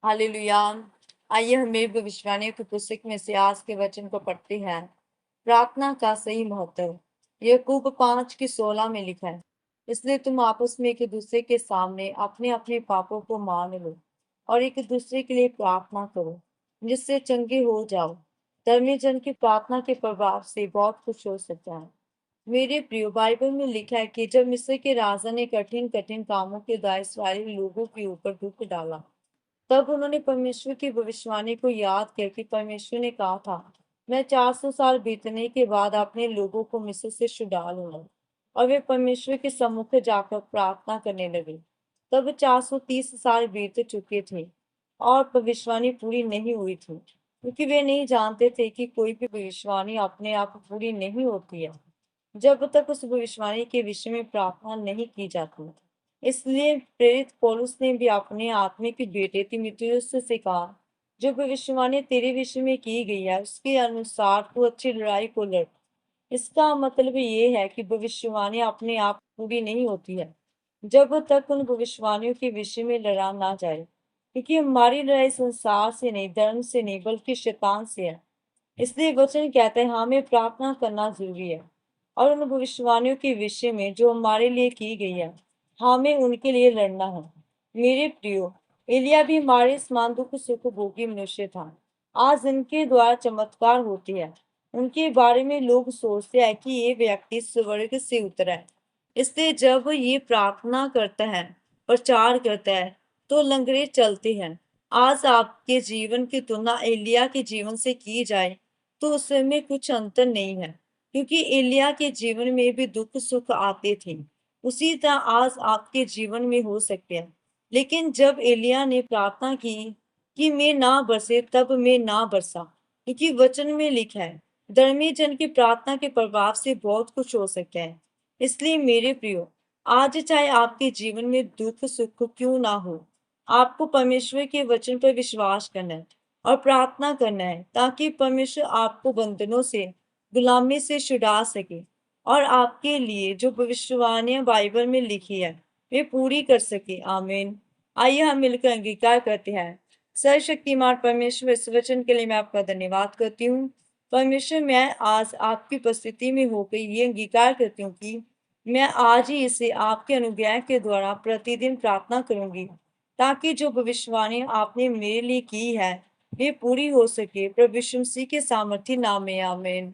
Hallelujah. आइए हम मेरी भविष्यवाणी की पुस्तक में से आज के वचन को पढ़ते हैं। प्रार्थना का सही महत्व। याकूब 5:16 में लिखा है, इसलिए तुम आपस में एक दूसरे के सामने अपने अपने पापों को मान लो और एक दूसरे के लिए प्रार्थना करो जिससे चंगे हो जाओ। धर्मी जन की प्रार्थना के प्रभाव से बहुत कुछ हो सकता है। मेरे प्रियो, बाइबल में लिखा है कि जब मिस्र के राजा ने कठिन कठिन कामों के दायस वाले लोगों के ऊपर दुख डाला, तब उन्होंने परमेश्वर की भविष्यवाणी को याद किया कि परमेश्वर ने कहा था, मैं 400 साल बीतने के बाद अपने लोगों को मिस्र से छुड़ा लूंगा। और वे परमेश्वर के सम्मुख जाकर प्रार्थना करने लगे। तब 430 साल बीत चुके थे और भविष्यवाणी पूरी नहीं हुई थी, क्योंकि वे नहीं जानते थे कि कोई भी भविष्यवाणी अपने आप पूरी नहीं होती है जब तक उस भविष्यवाणी के विषय में प्रार्थना नहीं की जाती। इसलिए प्रेरित पौलुस ने भी अपने आत्मिक बेटे तीमुथियुस से कहा, जो भविष्यवाणी तेरे विषय में की गई है उसके अनुसार तू अच्छी लड़ाई को लड़। इसका मतलब ये है कि भविष्यवाणी अपने आप पूरी नहीं होती है जब तक उन भविष्यवाणियों के विषय में लड़ा ना जाए, क्योंकि हमारी लड़ाई संसार से नहीं, धर्म से नहीं, बल्कि शैतान से है। इसलिए वचन कहते हैं हमें प्रार्थना करना जरूरी है और उन भविष्यवाणियों के विषय में जो हमारे लिए की गई है, हमें उनके लिए लड़ना है। मेरे प्रियो, एलिया भी हमारे समान दुख सुख भोगी मनुष्य था। आज इनके द्वारा चमत्कार होती है। उनके बारे में लोग सोचते हैं कि ये व्यक्ति स्वर्ग से उतरा है। इसलिए जब ये प्रार्थना करता है, प्रचार करता है, तो लंगरे चलते हैं। आज आपके जीवन की तुलना एलिया के जीवन से की जाए तो उसमें कुछ अंतर नहीं है, क्योंकि एलिया के जीवन में भी दुख सुख आते थे। उसी तरह आज आपके जीवन में हो सकते हैं। लेकिन जब एलिया ने प्रार्थना की कि मैं ना बरसे, तब मैं ना बरसा, क्योंकि वचन में लिखा है धर्मी जन की प्रार्थना के प्रभाव से बहुत कुछ हो सकता है। इसलिए मेरे प्रियो, आज चाहे आपके जीवन में दुख सुख क्यों ना हो, आपको परमेश्वर के वचन पर विश्वास करना है और प्रार्थना करना है, ताकि परमेश्वर आपको बंधनों से, गुलामी से छुड़ा सके और आपके लिए जो भविष्यवाणियां बाइबल में लिखी है वे पूरी कर सके। आमीन। आइए हम मिलकर अंगीकार करते हैं। सर्वशक्तिमान परमेश्वर, इस वचन के लिए मैं आपका धन्यवाद करती हूँ। परमेश्वर, मैं आज आपकी उपस्थिति में होकर ये अंगीकार करती हूँ कि मैं आज ही इसे आपके अनुग्रह के द्वारा प्रतिदिन प्रार्थना करूंगी, ताकि जो भविष्यवाणी आपने मेरे लिए की है वे पूरी हो सके। प्रभु यीशु मसीह के सामर्थी नाम में आमीन।